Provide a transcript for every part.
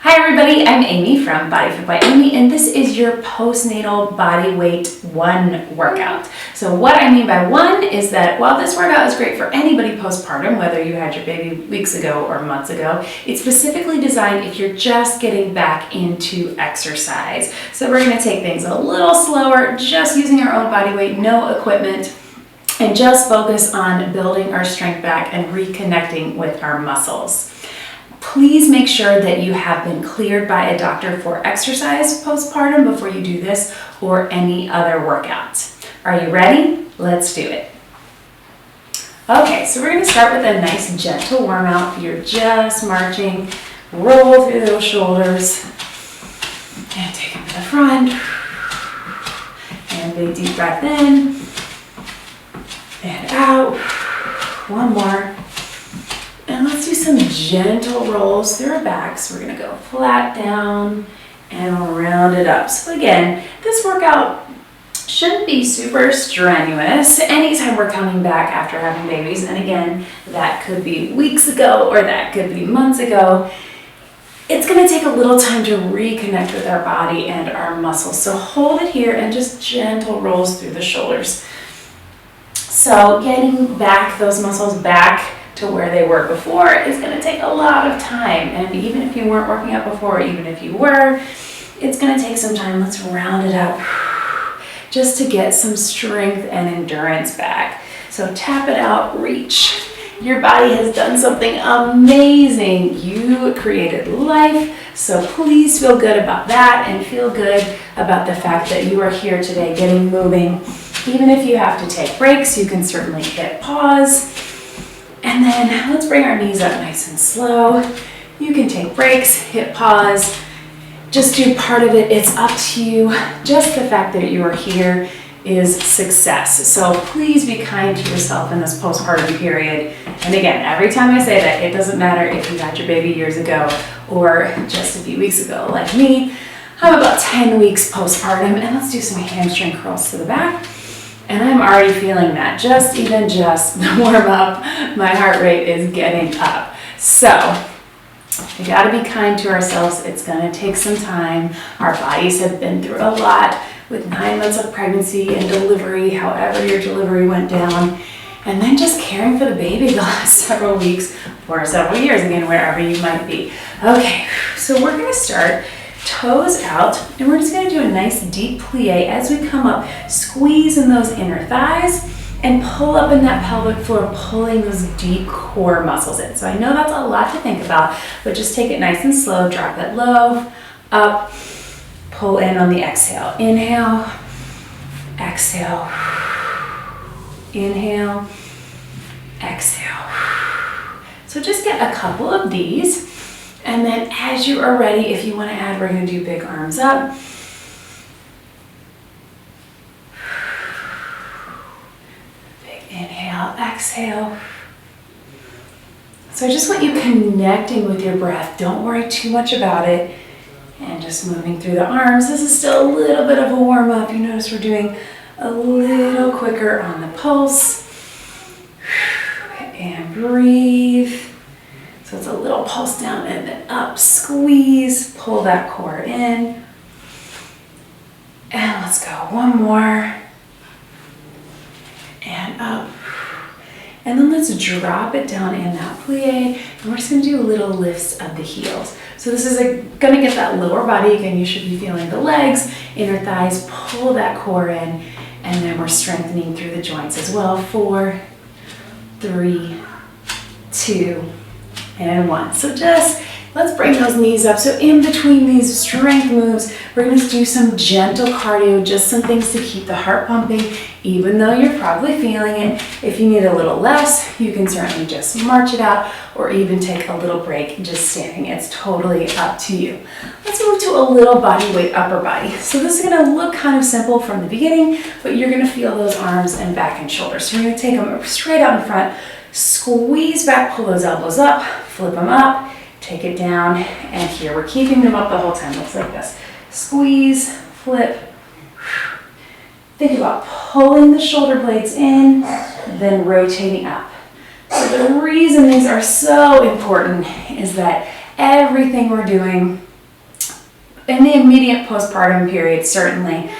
Hi everybody, I'm Amy from BodyFit by Amy, and this is your postnatal bodyweight 1 workout. So what I mean by 1 is that while this workout is great for anybody postpartum, whether you had your baby weeks ago or months ago, it's specifically designed if you're just getting back into exercise. So we're going to take things a little slower, just using our own body weight, no equipment, and just focus on building our strength back and reconnecting with our muscles. Please make sure that you have been cleared by a doctor for exercise postpartum before you do this or any other workouts. Are you ready? Let's do it. Okay, so we're going to start with a nice gentle warm out. You're just marching. Roll through those shoulders and take them to the front. And big deep breath in and out. One more. And let's do some gentle rolls through our backs. We're going to go flat down and round it up. So again, this workout shouldn't be super strenuous anytime we're coming back after having babies. And again, that could be weeks ago or that could be months ago. It's going to take a little time to reconnect with our body and our muscles. So hold it here and just gentle rolls through the shoulders. So getting back those muscles back to where they were before is going to take a lot of time, and even if you weren't working out before, even if you were, it's going to take some time. Let's round it up just to get some strength and endurance back. So tap it out, reach. Your body has done something amazing. You created life, so please feel good about that and feel good about the fact that you are here today getting moving. Even if you have to take breaks, you can certainly hit pause. And then let's bring our knees up nice and slow. You can take breaks, hit pause, just do part of it. It's up to you. Just the fact that you are here is success. So please be kind to yourself in this postpartum period. And again, every time I say that, it doesn't matter if you had your baby years ago or just a few weeks ago. Like me, I'm about 10 weeks postpartum, and let's do some hamstring curls to the back. And I'm already feeling that. Just the warm up, my heart rate is getting up. So we got to be kind to ourselves. It's going to take some time. Our bodies have been through a lot with 9 months of pregnancy and delivery, however your delivery went down, and then just caring for the baby the last several weeks or several years, again, wherever you might be. Okay, so we're going to start toes out, and we're just going to do a nice deep plie as we come up, squeeze in those inner thighs and pull up in that pelvic floor, pulling those deep core muscles in. So I know that's a lot to think about, but just take it nice and slow. Drop it low, up, pull in on the exhale. Inhale, exhale, inhale, exhale. So just get a couple of these. And then as you are ready, if you want to add, we're going to do big arms up. Big inhale, exhale. So I just want you connecting with your breath. Don't worry too much about it. And just moving through the arms. This is still a little bit of a warm up. You notice we're doing a little quicker on the pulse. And breathe. So it's a little pulse down and then up, squeeze, pull that core in. And let's go, one more. And up. And then let's drop it down in that plie. And we're just gonna do little lifts of the heels. So this is gonna get that lower body. Again, you should be feeling the legs, inner thighs, pull that core in. And then we're strengthening through the joints as well. 4, 3, 2, and 1. So just let's bring those knees up. So in between these strength moves, we're going to do some gentle cardio, just some things to keep the heart pumping, even though you're probably feeling it. If you need a little less, you can certainly just march it out or even take a little break just standing. It's totally up to you. Let's move to a little body weight upper body. So this is going to look kind of simple from the beginning, but you're going to feel those arms and back and shoulders. So we're going to take them straight out in front, squeeze back, pull those elbows up, flip them up, take it down, and here we're keeping them up the whole time. Looks like this. Squeeze, flip. Think about pulling the shoulder blades in, then rotating up. So the reason these are so important is that everything we're doing in the immediate postpartum period, certainly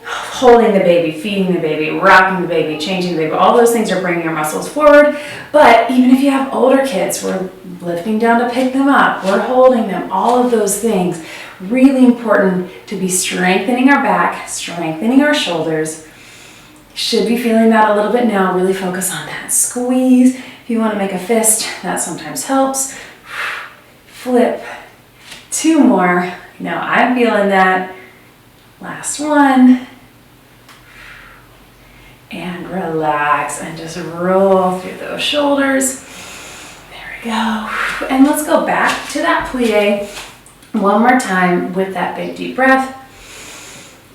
holding the baby, feeding the baby, rocking the baby, changing the baby, all those things are bringing your muscles forward. But even if you have older kids, we're lifting down to pick them up, we're holding them, all of those things. Really important to be strengthening our back, strengthening our shoulders. Should be feeling that a little bit now. Really focus on that squeeze. If you want to make a fist, that sometimes helps. Flip. 2 more. Now I'm feeling that. Last one. And relax and just roll through those shoulders. There we go. And let's go back to that plie one more time with that big deep breath.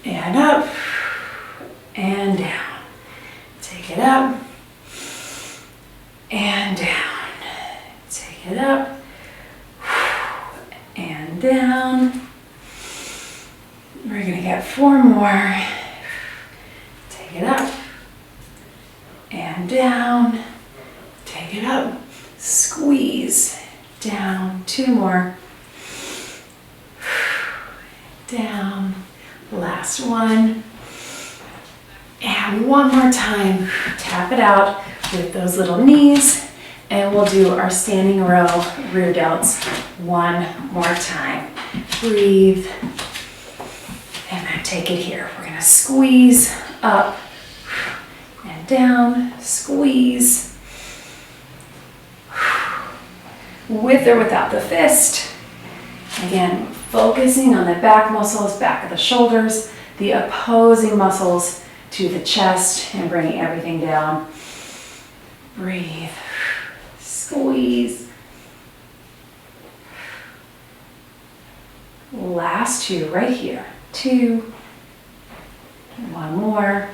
And up and down. Take it up and down. Take it up and down. We're going to get 4 more. Take it up and down. Take it up. Squeeze down. 2 more. Down. Last one. And 1 more time. Tap it out with those little knees. And we'll do our standing row rear delts 1 more time. Breathe. And then take it here. We're going to squeeze up and down. Squeeze. With or without the fist. Again, focusing on the back muscles, back of the shoulders, the opposing muscles to the chest, and bringing everything down. Breathe. Squeeze. Last 2 right here. 2. 1 more.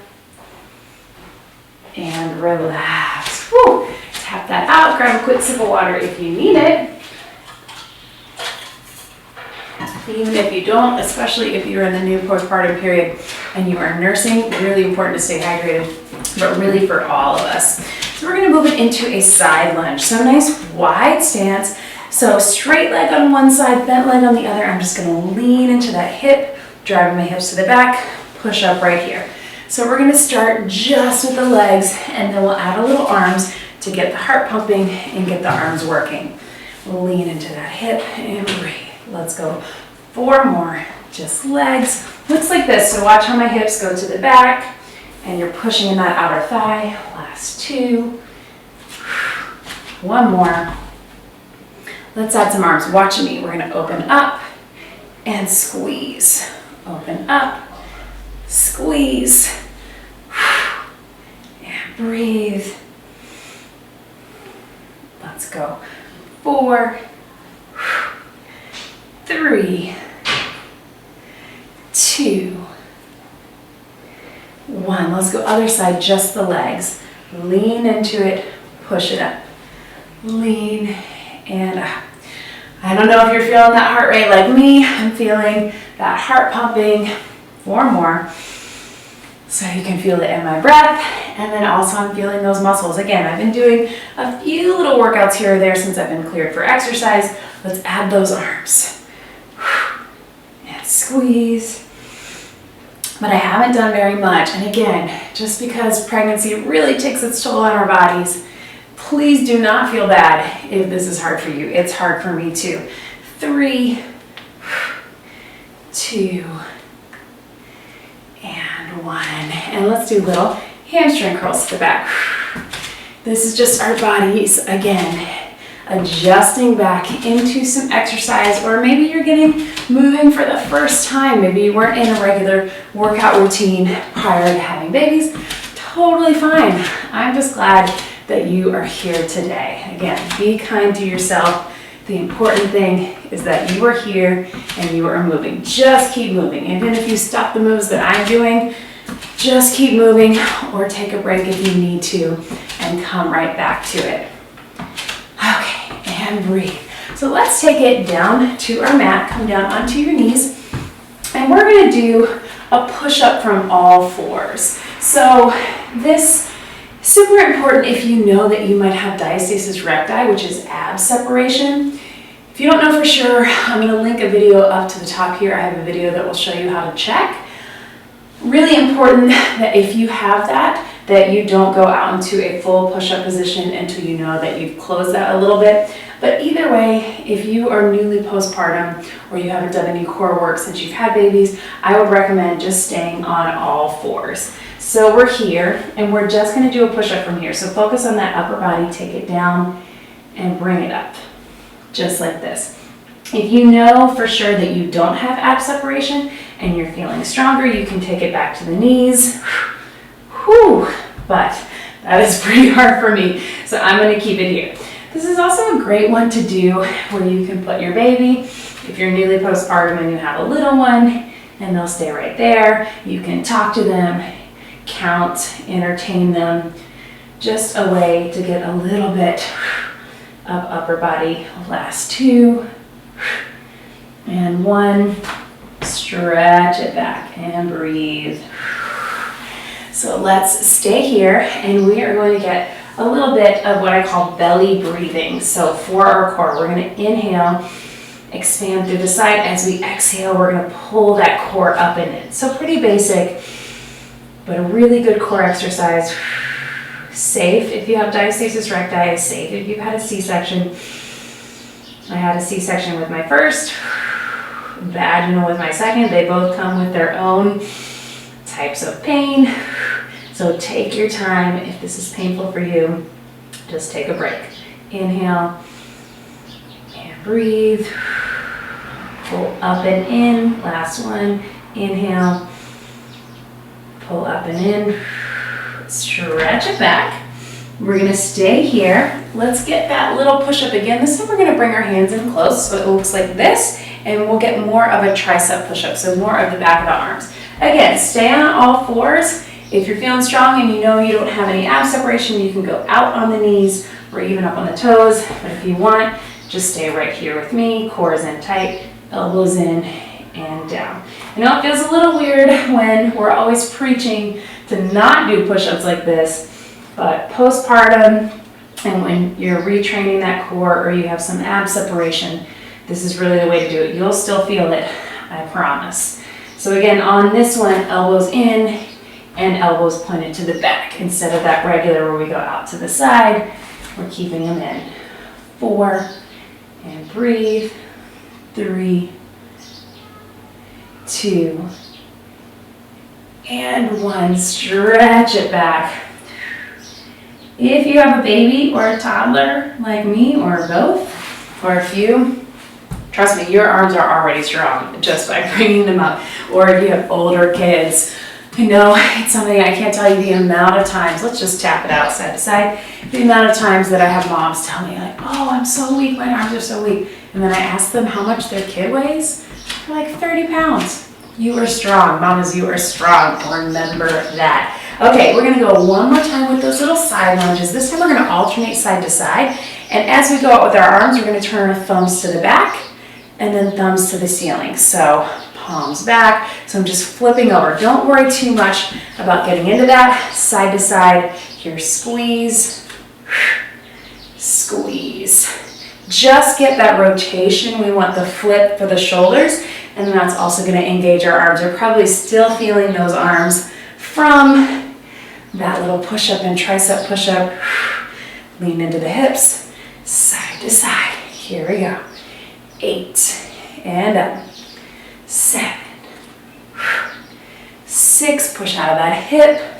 And relax. Woo. Tap that out. Grab a quick sip of water if you need it. Even if you don't, especially if you're in the new postpartum period and you are nursing, really important to stay hydrated, but really for all of us. So we're gonna move it into a side lunge. So nice wide stance. So straight leg on one side, bent leg on the other. I'm just gonna lean into that hip, driving my hips to the back, push up right here. So we're gonna start just with the legs, and then we'll add a little arms to get the heart pumping and get the arms working. We'll lean into that hip and breathe. Let's go. 4 more, just legs. Looks like this, so watch how my hips go to the back, and you're pushing in that outer thigh. Last 2. 1 more. Let's add some arms. Watch me. We're gonna open up and squeeze. Open up, squeeze, and breathe. Let's go. 4, 3, 2, 1. Let's go other side, just the legs. Lean into it, push it up. Lean and up. I don't know if you're feeling that heart rate like me. I'm feeling that heart pumping. 4 more. So you can feel it in my breath. And then also I'm feeling those muscles. Again, I've been doing a few little workouts here or there since I've been cleared for exercise. Let's add those arms. And squeeze. But I haven't done very much. And again, just because pregnancy really takes its toll on our bodies, please do not feel bad if this is hard for you. It's hard for me too. 3, 2, and 1. And let's do little hamstring curls to the back. This is just our bodies, again, adjusting back into some exercise, or maybe you're getting moving for the first time. Maybe you weren't in a regular workout routine prior to having babies. Totally fine. I'm just glad that you are here today. Again, be kind to yourself. The important thing is that you are here and you are moving. Just keep moving. Even if you stop the moves that I'm doing, just keep moving, or take a break if you need to and come right back to it. Okay, and breathe. So let's take it down to our mat. Come down onto your knees, and we're gonna do a push-up from all 4s. So this super important if you know that you might have diastasis recti, which is ab separation. If If you don't know for sure, I'm going to link a video up to the top here. I have a video that will show you how to check. Really important that if you have that you don't go out into a full push-up position until you know that you've closed that a little bit. But either way, if you are newly postpartum or you haven't done any core work since you've had babies, I would recommend just staying on all fours. So we're here and we're just going to do a push-up from here. So focus on that upper body, take it down and bring it up, just like this. If you know for sure that you don't have ab separation and you're feeling stronger, you can take it back to the knees. Whew, but that is pretty hard for me, so I'm going to keep it here. This is also a great one to do where you can put your baby, if you're newly postpartum and you have a little one, and they'll stay right there. You can talk to them, count, entertain them. Just a way to get a little bit of upper body. Last 2, and 1. Stretch it back and breathe. So let's stay here, and we are going to get a little bit of what I call belly breathing. So for our core, we're going to inhale, expand through the side. As we exhale, we're going to pull that core up and in. So pretty basic, but a really good core exercise. Safe if you have diastasis recti, safe if you've had a C-section. I had a C-section with my first, vaginal with my second. They both come with their own types of pain. So take your time. If this is painful for you, just take a break. Inhale and breathe. Pull up and in. Last one. Inhale. Pull up and in. Stretch it back. We're going to stay here. Let's get that little push-up again. This time we're going to bring our hands in close so it looks like this, and we'll get more of a tricep push-up, so more of the back of the arms. Again, stay on all fours. If you're feeling strong and you know you don't have any ab separation, you can go out on the knees or even up on the toes. But if you want, just stay right here with me. Core is in tight, elbows in and down. I know it feels a little weird when we're always preaching to not do push-ups like this, but postpartum and when you're retraining that core or you have some ab separation, this is really the way to do it. You'll still feel it, I promise. So again, on this one, elbows in and elbows pointed to the back instead of that regular where we go out to the side. We're keeping them in. 4, and breathe. 3, 2, and 1. Stretch it back. If you have a baby or a toddler like me, or both, or a few, trust me, your arms are already strong just by bringing them up. Or if you have older kids, I know it's something I can't tell you the amount of times, let's just tap it out side to side, the amount of times that I have moms tell me like, oh, I'm so weak, my arms are so weak. And then I ask them how much their kid weighs. They're like 30 pounds. You are strong, mamas, you are strong. Remember that. Okay, we're gonna go one more time with those little side lunges. This time we're gonna alternate side to side. And as we go out with our arms, we're gonna turn our thumbs to the back and then thumbs to the ceiling. So palms back. So I'm just flipping over. Don't worry too much about getting into that. Side to side. Here, squeeze, squeeze. Just get that rotation. We want the flip for the shoulders, and then that's also going to engage our arms. You're probably still feeling those arms from that little push-up and tricep push-up. Lean into the hips, side to side. Here we go. 8, and up. 7, 6, push out of that hip.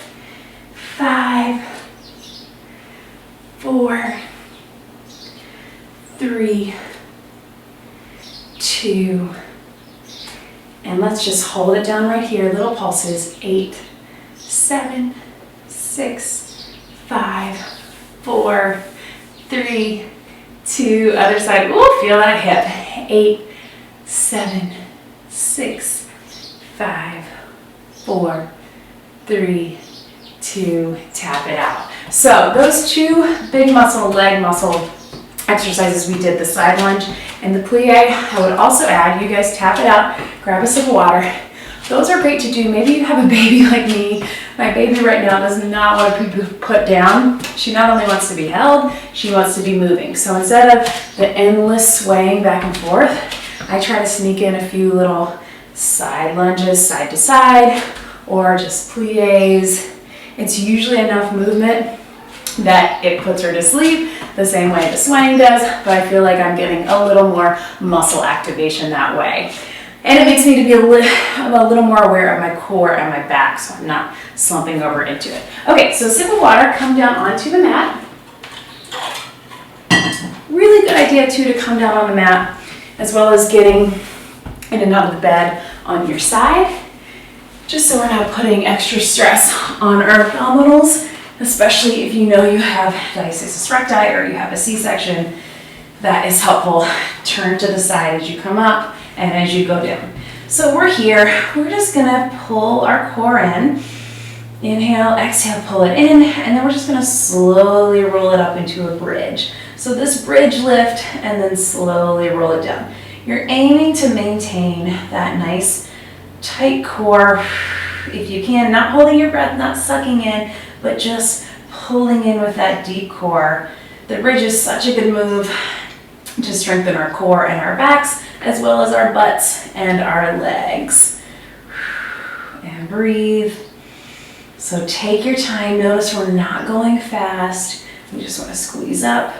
5, 4, 3, 2, and let's just hold it down right here. Little pulses. 8, 7, 6, 5, 4, 3, 2, other side. Ooh, feel that hip. 8, 7, 6, 5, 4, 3, 2, tap it out. So those 2 big muscle, leg muscle exercises we did, the side lunge and the plie. I would also add, you guys tap it out, grab a sip of water, those are great to do. Maybe you have a baby like me. My baby right now does not want to be put down. She not only wants to be held, she wants to be moving. So instead of the endless swaying back and forth, I try to sneak in a few little side lunges, side to side, or just plies. It's usually enough movement that it puts her to sleep the same way the swaying does, but I feel like I'm getting a little more muscle activation that way. And it makes me to be a little more aware of my core and my back, so I'm not slumping over into it. Okay, so sip of water, come down onto the mat. Really good idea too to come down on the mat, as well as getting in and out of the bed on your side, just so we're not putting extra stress on our abdominals, especially if you know you have diastasis recti or you have a C-section. That is helpful. Turn to the side as you come up and as you go down. So we're here, we're just gonna pull our core in. Inhale, exhale, pull it in, and then we're just gonna slowly roll it up into a bridge. So this bridge lift, and then slowly roll it down. You're aiming to maintain that nice tight core, if you can, not holding your breath, not sucking in, but just pulling in with that deep core. The bridge is such a good move to strengthen our core and our backs, as well as our butts and our legs. And breathe. So take your time. Notice we're not going fast. We just want to squeeze up,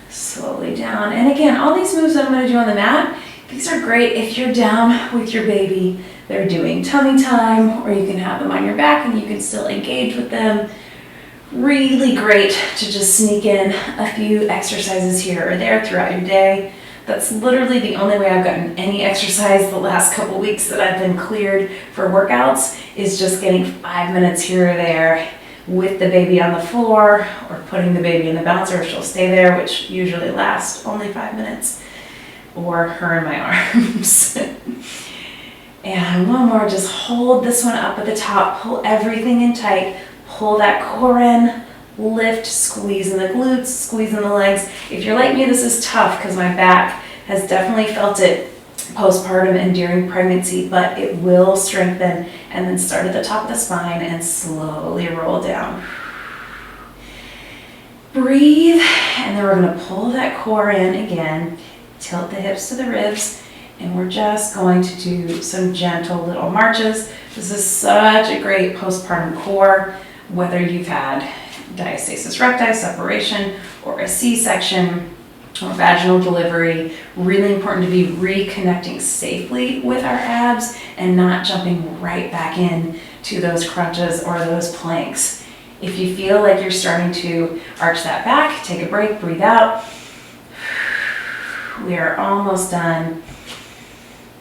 slowly down. And again, all these moves that I'm going to do on the mat, these are great if you're down with your baby. They're doing tummy time, or you can have them on your back and you can still engage with them. Really great to just sneak in a few exercises here or there throughout your day. That's literally the only way I've gotten any exercise the last couple weeks that I've been cleared for workouts, is just getting 5 minutes here or there with the baby on the floor, or putting the baby in the bouncer if she'll stay there, which usually lasts only 5 minutes, or her in my arms. And one more, just hold this one up at the top, pull everything in tight, pull that core in, lift, squeeze in the glutes, squeeze in the legs. If you're like me, this is tough because my back has definitely felt it postpartum and during pregnancy, but it will strengthen. And then start at the top of the spine and slowly roll down. Breathe, and then we're going to pull that core in again, tilt the hips to the ribs, and we're just going to do some gentle little marches. This is such a great postpartum core, whether you've had diastasis recti, separation, or a C-section, or vaginal delivery. Really important to be reconnecting safely with our abs and not jumping right back in to those crunches or those planks. If you feel like you're starting to arch that back, take a break, breathe out. We are almost done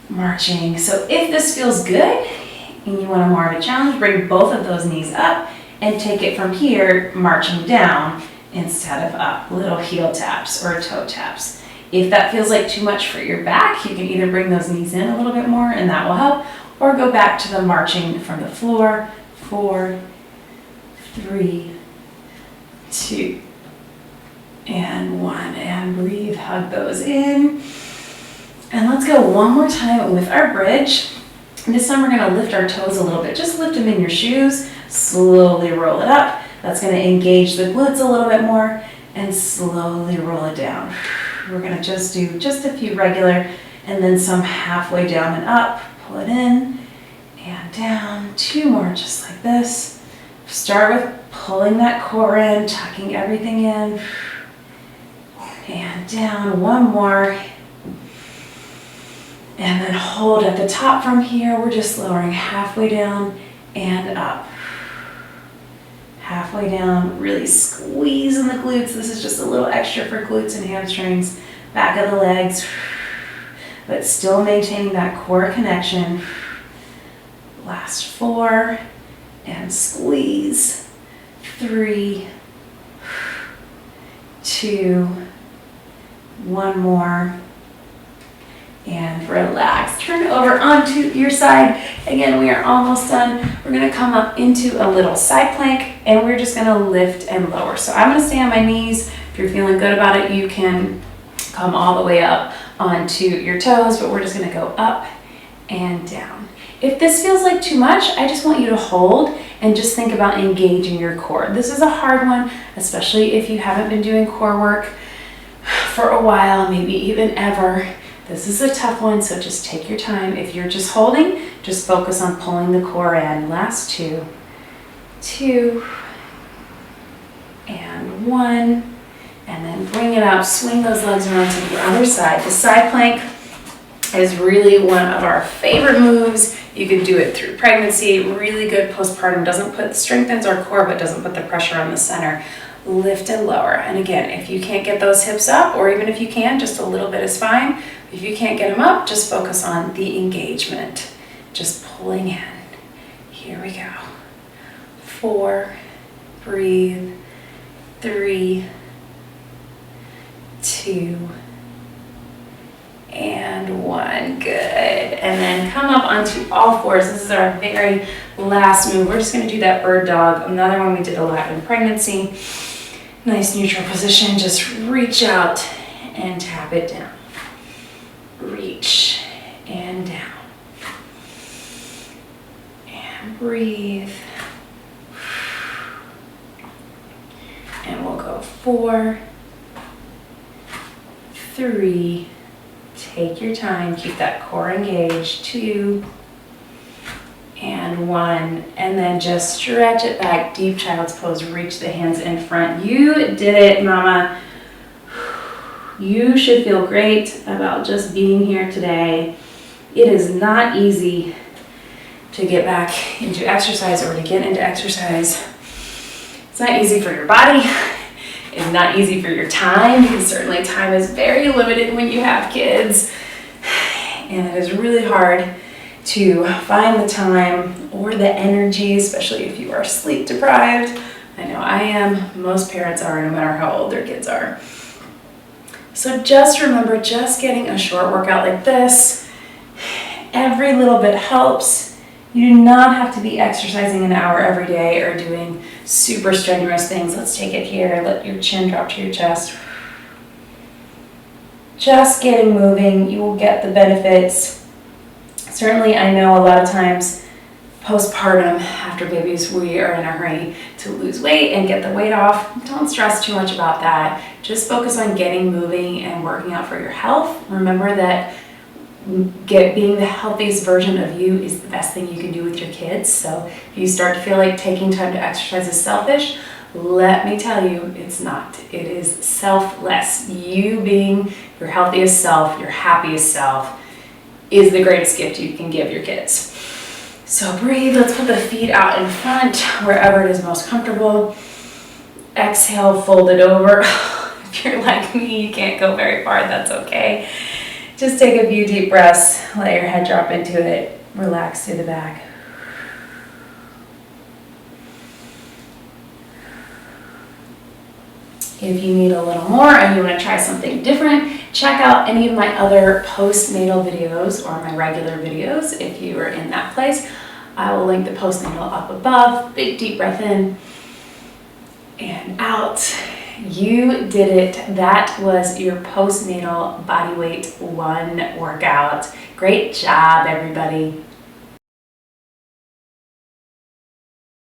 marching. So if this feels good and you want more of a challenge, bring both of those knees up and take it from here, marching down instead of up. Little heel taps or toe taps. If that feels like too much for your back, you can either bring those knees in a little bit more and that will help, or go back to the marching from the floor. 4, 3, 2, and 1. And breathe, hug those in. And let's go one more time with our bridge. And this time we're going to lift our toes a little bit. Just lift them in your shoes. Slowly roll it up. That's going to engage the glutes a little bit more, and slowly roll it down. We're going to just do just a few regular, and then some halfway down and up. Pull it in and down. 2 more just like this. Start with pulling that core in, tucking everything in, and down. 1 more. And then hold at the top from here. We're just lowering halfway down and up. Halfway down, really squeeze in the glutes. This is just a little extra for glutes and hamstrings, back of the legs, but still maintaining that core connection. Last 4, and squeeze. 3, 2, 1 more. And relax. Turn over onto your side. Again, we are almost done. We're going to come up into a little side plank, and we're just going to lift and lower. So I'm going to stay on my knees. If you're feeling good about it, you can come all the way up onto your toes, but we're just going to go up and down. If this feels like too much, I just want you to hold and just think about engaging your core. This is a hard one, especially if you haven't been doing core work for a while, maybe even ever. This is a tough one, so just take your time. If you're just holding, just focus on pulling the core in. Last two, and one, and then bring it up. Swing those legs around to the other side. The side plank is really one of our favorite moves. You can do it through pregnancy, really good postpartum, strengthens our core but doesn't put the pressure on the center. Lift and lower. And again, if you can't get those hips up, or even if you can, just a little bit is fine. If you can't get them up, just focus on the engagement. Just pulling in. Here we go. 4, breathe. 3, 2, and 1. Good. And then come up onto all fours. This is our very last move. We're just going to do that bird dog. Another one we did a lot in pregnancy. Nice neutral position. Just reach out and tap it down. Reach and down. And breathe. And we'll go 4, 3, take your time, keep that core engaged, 2, and 1, and then just stretch it back, deep child's pose, reach the hands in front. You did it, mama. You should feel great about just being here today. It is not easy to get back into exercise or to get into exercise. It's not easy for your body. It's not easy for your time, because certainly time is very limited when you have kids. And it is really hard to find the time or the energy, especially if you are sleep deprived. I know I am. Most parents are, no matter how old their kids are. So just remember, just getting a short workout like this, every little bit helps. You do not have to be exercising an hour every day or doing super strenuous things. Let's take it here. Let your chin drop to your chest. Just getting moving, you will get the benefits. Certainly, I know a lot of times postpartum, after babies, we are in a hurry to lose weight and get the weight off. Don't stress too much about that. Just focus on getting moving and working out for your health. Remember that being the healthiest version of you is the best thing you can do with your kids. So if you start to feel like taking time to exercise is selfish, let me tell you, it's not. It is selfless. You being your healthiest self, your happiest self, is the greatest gift you can give your kids. So breathe. Let's put the feet out in front, wherever it is most comfortable. Exhale, fold it over. If you're like me, you can't go very far, that's okay. Just take a few deep breaths, let your head drop into it, relax to the back. If you need a little more and you want to try something different, check out any of my other postnatal videos or my regular videos if you are in that place. I will link the postnatal up above. Big deep breath in and out. You did it. That was your postnatal bodyweight 1 workout. Great job, everybody.